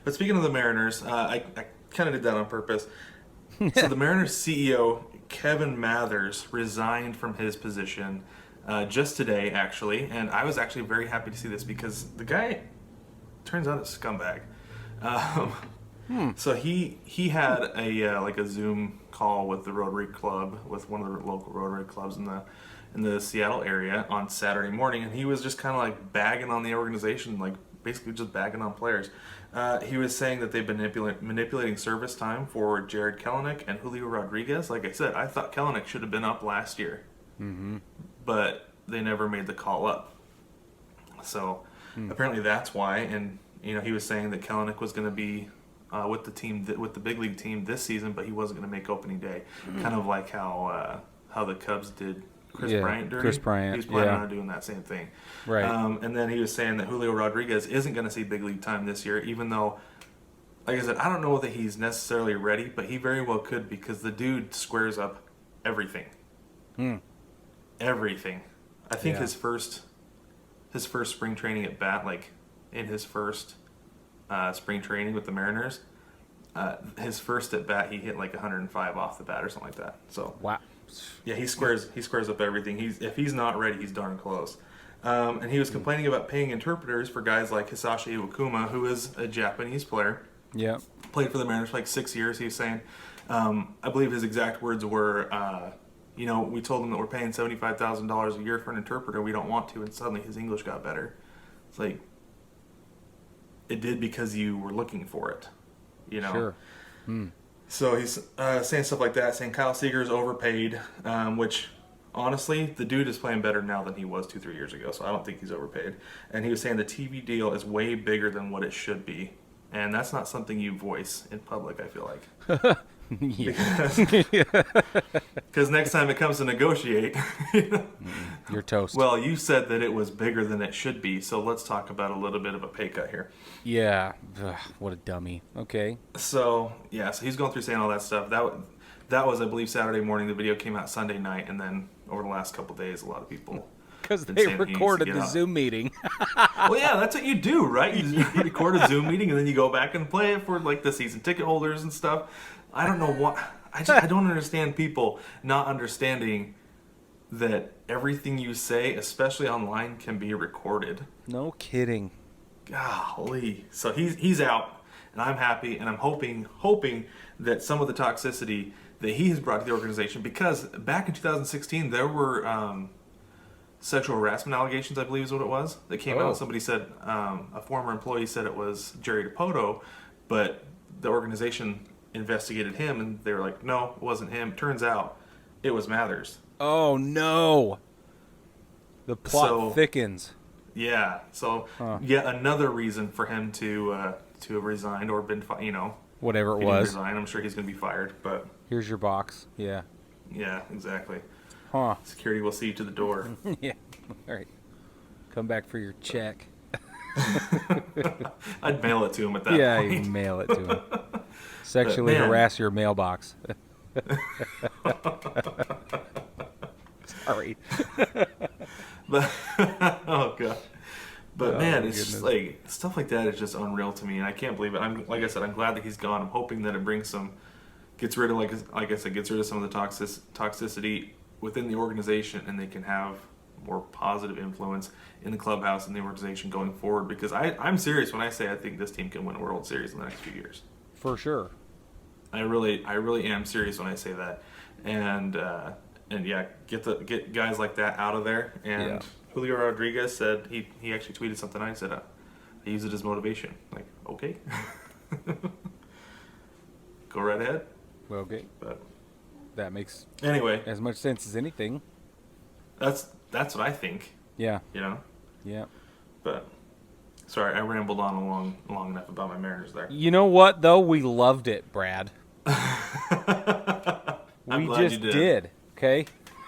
But speaking of the Mariners, I kind of did that on purpose. So the Mariners CEO, Kevin Mathers, resigned from his position just today, actually. And I was actually very happy to see this because the guy turns out a scumbag. Um, So he had a Zoom call with the Rotary Club, with one of the local Rotary clubs in the Seattle area on Saturday morning, and he was just kind of like bagging on the organization, like basically just bagging on players. He was saying that they've been manipulating service time for Jared Kelenic and Julio Rodriguez. Like I said, I thought Kelenic should have been up last year, but they never made the call up. So apparently that's why. And he was saying that Kelenic was going to be with the team, with the big league team this season, but he wasn't going to make opening day. Kind of like how the Cubs did Chris Bryant dirty. Chris Bryant. He was planning on doing that same thing. Right. And then he was saying that Julio Rodriguez isn't going to see big league time this year, even though, like I said, I don't know that he's necessarily ready, but he very well could, because the dude squares up everything. Everything. I think his first spring training at bat, like in his first spring training with the Mariners, his first at bat, he hit like 105 off the bat or something like that. So Wow. yeah, he squares up everything. If he's not ready, he's darn close. And he was complaining about paying interpreters for guys like Hisashi Iwakuma, who is a Japanese player. Yeah. Played for the Mariners for like 6 years. He was saying, I believe his exact words were, we told him that we're paying $75,000 a year for an interpreter. We don't want to, and suddenly his English got better. It's like, it did because you were looking for it, Sure. So he's saying stuff like that, saying Kyle Seager's overpaid, which honestly, the dude is playing better now than he was 2-3 years ago, so I don't think he's overpaid. And he was saying the TV deal is way bigger than what it should be, and that's not something you voice in public, I feel like. Because next time it comes to negotiate, You're toast. well, you said that it was bigger than it should be, so let's talk about a little bit of a pay cut here. Yeah. Ugh, what a dummy. Okay. So he's going through saying all that stuff. That was, I believe, Saturday morning. The video came out Sunday night, and then over the last couple of days, a lot of people Because been they saying he needs to recorded get the out. Zoom meeting. Well, yeah, that's what you do, right? You record a Zoom meeting, and then you go back and play it for like the season ticket holders and stuff. I don't know what. I don't understand people not understanding that everything you say, especially online, can be recorded. No kidding. Golly. So he's out, and I'm happy, and I'm hoping that some of the toxicity that he has brought to the organization, because back in 2016 there were sexual harassment allegations, I believe is what it was, that came out. Somebody said, a former employee said it was Jerry DiPoto, but the organization investigated him, and they were like, no, it wasn't him. Turns out it was Mathers. Oh, no. The plot thickens. Yeah, so yet another reason for him to have resigned or been, Whatever it he didn't was. resign. I'm sure he's going to be fired, but Here's your box. Yeah. yeah, exactly. Huh. Security will see you to the door. Yeah. All right. Come back for your check. I'd mail it to him at that Yeah, point. you mail it to him. Sexually man. harass your mailbox. Sorry. But oh god. But man, it's goodness. just like stuff like that is just unreal to me, and I can't believe it. Like I said, I'm glad that he's gone. I'm hoping that it brings gets rid of gets rid of some of the toxicity within the organization, and they can have more positive influence in the clubhouse and the organization going forward. Because I'm serious when I say I think this team can win a World Series in the next few years. For sure. I really am serious when I say that, and yeah, get guys like that out of there. And Julio Rodriguez said he actually tweeted something. I said I use it as motivation. Like, okay, go right ahead. Well, okay. But That makes anyway, as much sense as anything. that's what I think. Yeah. Yeah. But sorry, I rambled on long enough about my Mariners there. You know what, though? We loved it, Brad. I'm We glad just you did. Okay?